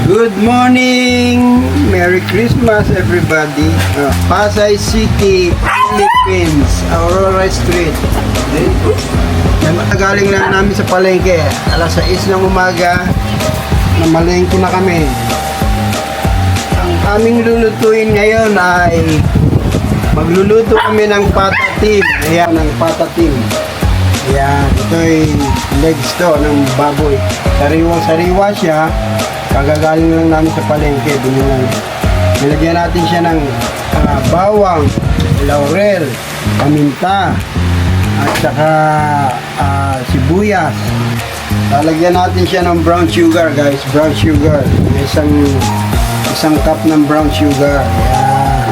Good morning! Merry Christmas everybody! Pasay City, Philippines, Aurora Street. Galing lang namin sa palengke. Alas 6 ng umaga, namalengke na kami. Ang aming lulutuin ngayon ay magluluto kami ng patatim. Ayan, ng patatim. Ayan, ito ay legs to ng baboy. Sariwang-sariwa siya. Kagagaling lang namin sa palengke. Nilagyan natin siya ng bawang, laurel, paminta, at saka sibuyas. Lalagyan natin siya ng brown sugar, guys. Brown sugar. Isang cup ng brown sugar. Ayan.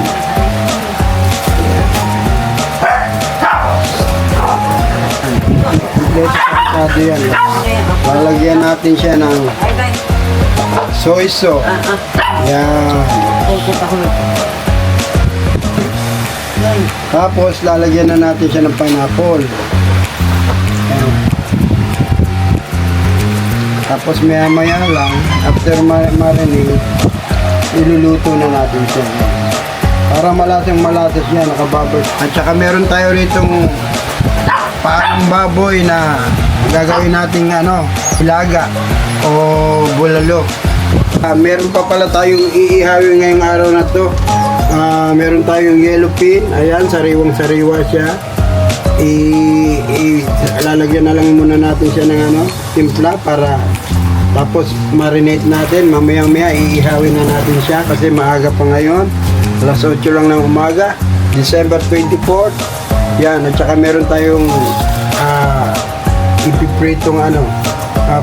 Kompleto yan. Lalagyan natin siya ng soy sauce. Yan. Tapos lalagyan na natin siya ng pineapple. Yan. Tapos maya lang, after marinate, iluluto na natin siya. Para malasang siya, nakababot. At saka meron tayo ritong parang baboy na gagawin nating ilaga o bulalo. Meron pa pala tayong iihawin ngayong araw na to. Meron tayong yellow pin. Ayan, sariwang-sariwa siya. Lalagyan na lang muna natin siya ng timpla para tapos marinate natin. Mamaya iihawin na natin siya kasi maaga pa ngayon. Alas 8 lang ng umaga, December 24. Yan, at saka meron tayong ipipritong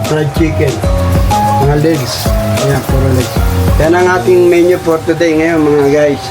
fried chicken. Mga legs. Ayan, puro legs. Yan ang ating menu for today ngayon mga guys.